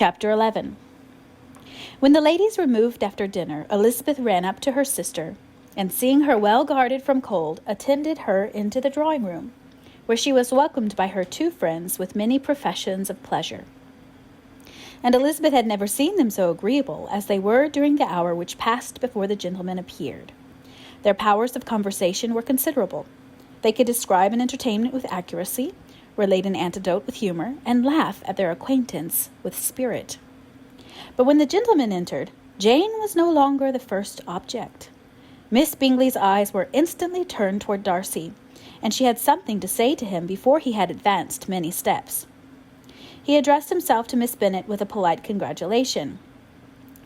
Chapter 11. When the ladies removed after dinner, Elizabeth ran up to her sister, and seeing her well guarded from cold, attended her into the drawing-room, where she was welcomed by her two friends with many professions of pleasure. And Elizabeth had never seen them so agreeable as they were during the hour which passed before the gentlemen appeared. Their powers of conversation were considerable. They could describe an entertainment with accuracy, relate an anecdote with humor, and laugh at their acquaintance with spirit. But when the gentlemen entered, Jane was no longer the first object. Miss Bingley's eyes were instantly turned toward Darcy, and she had something to say to him before he had advanced many steps. He addressed himself to Miss Bennet with a polite congratulation.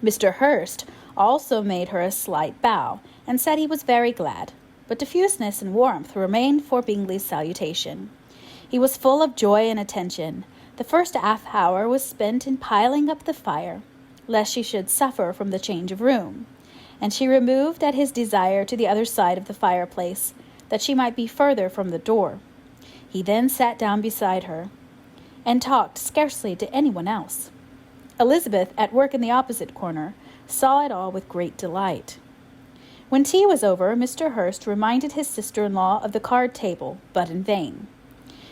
Mr. Hurst also made her a slight bow, and said he was very glad, but diffuseness and warmth remained for Bingley's salutation. He was full of joy and attention. The first half-hour was spent in piling up the fire, lest she should suffer from the change of room, and she removed at his desire to the other side of the fireplace, that she might be further from the door. He then sat down beside her, and talked scarcely to anyone else. Elizabeth, at work in the opposite corner, saw it all with great delight. When tea was over, Mr. Hurst reminded his sister-in-law of the card-table, but in vain.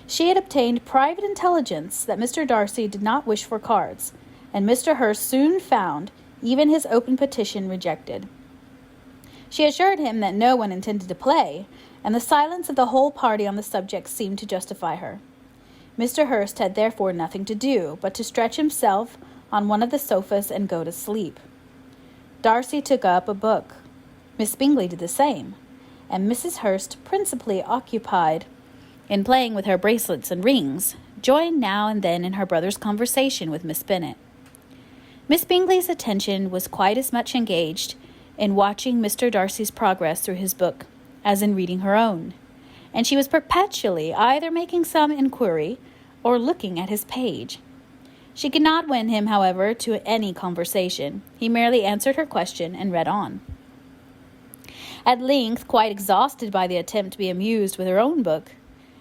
She had obtained private intelligence that Mr. Darcy did not wish for cards, and Mr. Hurst soon found even his open petition rejected. She assured him that no one intended to play, and the silence of the whole party on the subject seemed to justify her. Mr. Hurst had therefore nothing to do but to stretch himself on one of the sofas and go to sleep. Darcy took up a book. Miss Bingley did the same, and Mrs. Hurst, principally occupied in playing with her bracelets and rings, joined now and then in her brother's conversation with Miss Bennet. Miss Bingley's attention was quite as much engaged in watching Mr. Darcy's progress through his book as in reading her own, and she was perpetually either making some inquiry or looking at his page. She could not win him, however, to any conversation. He merely answered her question and read on. At length, quite exhausted by the attempt to be amused with her own book,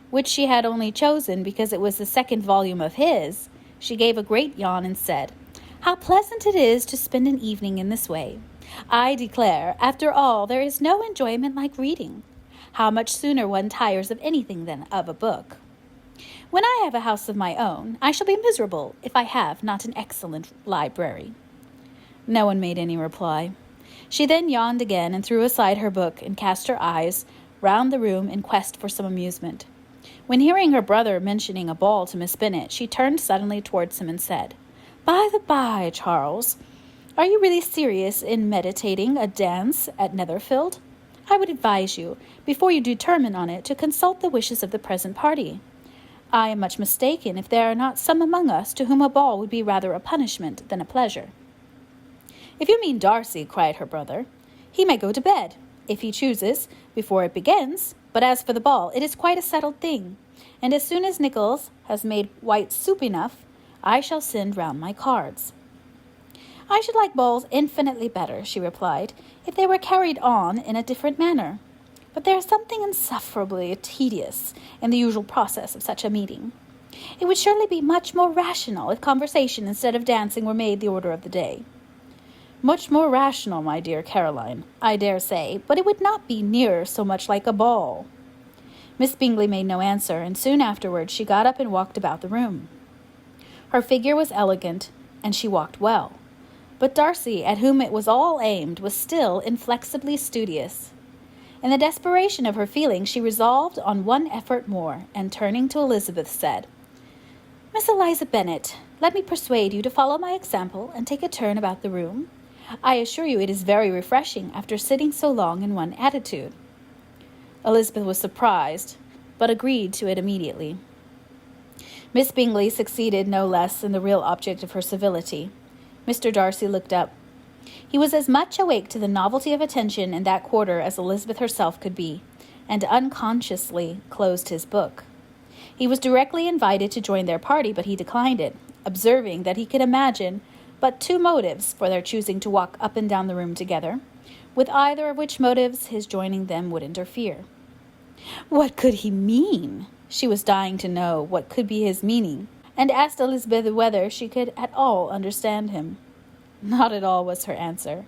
which she had only chosen because it was the second volume of his, she gave a great yawn and said, "How pleasant it is to spend an evening in this way! I declare, after all, there is no enjoyment like reading. How much sooner one tires of anything than of a book. When I have a house of my own, I shall be miserable if I have not an excellent library." No one made any reply. She then yawned again and threw aside her book and cast her eyes round the room in quest for some amusement. When hearing her brother mentioning a ball to Miss Bennet, she turned suddenly towards him and said, "By the by, Charles, are you really serious in meditating a dance at Netherfield? I would advise you, before you determine on it, to consult the wishes of the present party. I am much mistaken if there are not some among us to whom a ball would be rather a punishment than a pleasure." "If you mean Darcy," cried her brother, "he may go to bed, if he chooses, before it begins. But as for the ball, it is quite a settled thing, and as soon as Nicholas has made white soup enough, I shall send round my cards." "I should like balls infinitely better," she replied, "if they were carried on in a different manner. But there is something insufferably tedious in the usual process of such a meeting. It would surely be much more rational if conversation instead of dancing were made the order of the day." "Much more rational, my dear Caroline, I dare say, but it would not be near so much like a ball." Miss Bingley made no answer, and soon afterwards she got up and walked about the room. Her figure was elegant, and she walked well, but Darcy, at whom it was all aimed, was still inflexibly studious. In the desperation of her feelings, she resolved on one effort more, and turning to Elizabeth, said, "Miss Eliza Bennet, let me persuade you to follow my example and take a turn about the room. I assure you it is very refreshing after sitting so long in one attitude." Elizabeth was surprised, but agreed to it immediately. Miss Bingley succeeded no less in the real object of her civility. Mr. Darcy looked up. He was as much awake to the novelty of attention in that quarter as Elizabeth herself could be, and unconsciously closed his book. He was directly invited to join their party, but he declined it, observing that he could imagine but two motives for their choosing to walk up and down the room together, with either of which motives his joining them would interfere. What could he mean? She was dying to know what could be his meaning. and asked Elizabeth whether she could at all understand him. Not at all, was her answer.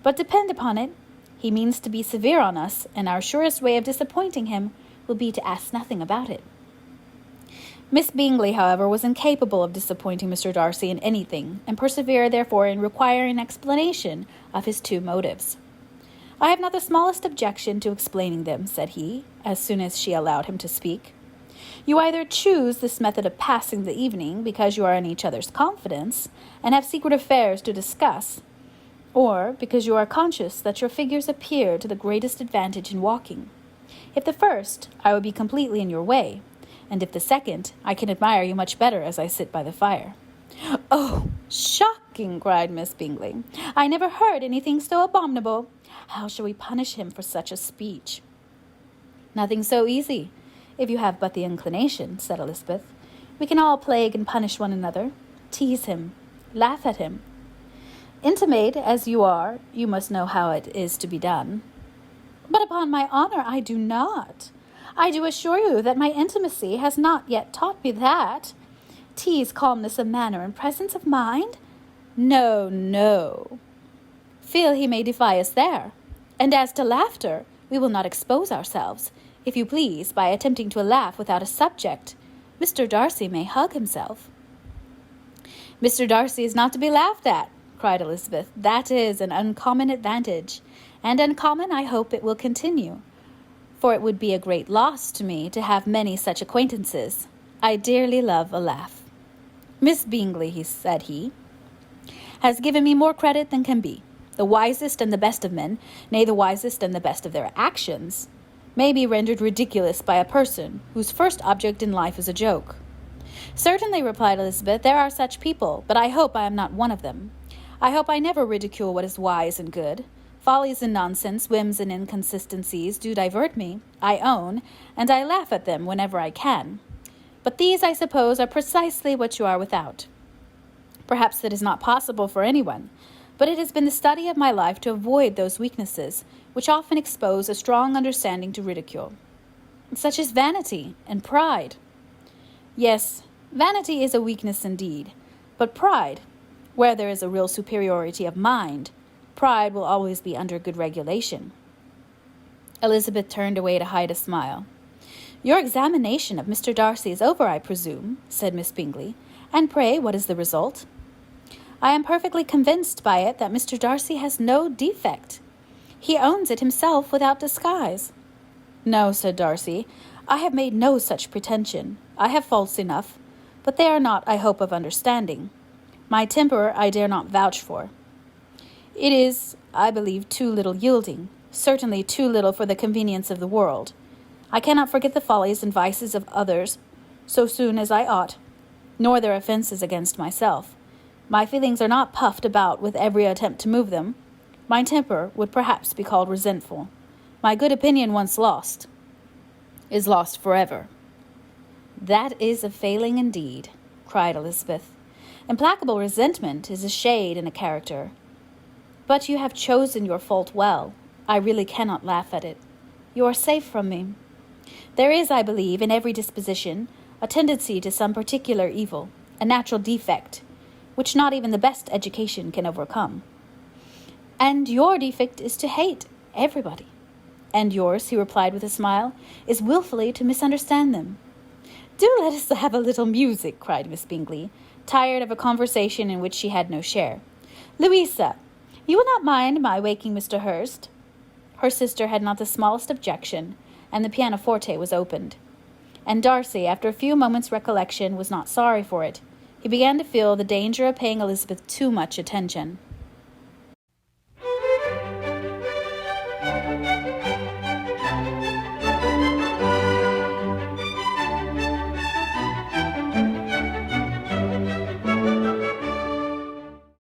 But depend upon it, he means to be severe on us, and our surest way of disappointing him will be to ask nothing about it. Miss Bingley, however, was incapable of disappointing Mr. Darcy in anything, and persevered, therefore, in requiring an explanation of his two motives. "I have not the smallest objection to explaining them," said he, as soon as she allowed him to speak. "You either choose this method of passing the evening because you are in each other's confidence, and have secret affairs to discuss, or because you are conscious that your figures appear to the greatest advantage in walking. If the first, I would be completely in your way, and if the second, I can admire you much better as I sit by the fire." "Oh, shocking!" cried Miss Bingley. "I never heard anything so abominable. How shall we punish him for such a speech?" "Nothing so easy, if you have but the inclination," said Elizabeth. "We can all plague and punish one another, tease him, laugh at him. Intimate as you are, you must know how it is to be done." "But upon my honor, I do not. I do assure you that my intimacy has not yet taught me that. Tease calmness of manner and presence of mind? No, no. Feel he may defy us there. And as to laughter, we will not expose ourselves, if you please, by attempting to laugh without a subject. Mr. Darcy may hug himself." "Mr. Darcy is not to be laughed at," cried Elizabeth. "That is an uncommon advantage, and uncommon I hope it will continue, for it would be a great loss to me to have many such acquaintances. I dearly love a laugh. Miss Bingley," said he, "has given me more credit than can be. The wisest and the best of men, nay, the wisest and the best of their actions, may be rendered ridiculous by a person whose first object in life is a joke." "Certainly," replied Elizabeth, "there are such people, but I hope I am not one of them. I hope I never ridicule what is wise and good. Follies and nonsense, whims and inconsistencies do divert me, I own, and I laugh at them whenever I can. But these, I suppose, are precisely what you are without. Perhaps that is not possible for anyone, but it has been the study of my life to avoid those weaknesses which often expose a strong understanding to ridicule, such as vanity and pride. Yes, vanity is a weakness indeed, but pride, where there is a real superiority of mind, pride will always be under good regulation." Elizabeth turned away to hide a smile. "Your examination of Mr. Darcy is over, I presume," said Miss Bingley. "And pray, what is the result?" "I am perfectly convinced by it that Mr. Darcy has no defect. He owns it himself without disguise." "No," said Darcy, "I have made no such pretension. I have faults enough, but they are not, I hope, of understanding. My temper I dare not vouch for. It is, I believe, too little yielding, certainly too little for the convenience of the world. I cannot forget the follies and vices of others so soon as I ought, nor their offences against myself. My feelings are not puffed about with every attempt to move them. My temper would perhaps be called resentful. My good opinion once lost is lost forever." "That is a failing indeed," cried Elizabeth. "Implacable resentment is a shade and a character. But you have chosen your fault well. I really cannot laugh at it. You are safe from me. There is, I believe, in every disposition, a tendency to some particular evil, a natural defect, which not even the best education can overcome. And your defect is to hate everybody. And yours," he replied with a smile, "is wilfully to misunderstand them." "Do let us have a little music," cried Miss Bingley, tired of a conversation in which she had no share. "Louisa, you will not mind my waking Mr. Hurst?" Her sister had not the smallest objection, and the pianoforte was opened. And Darcy, after a few moments' recollection, was not sorry for it. He began to feel the danger of paying Elizabeth too much attention.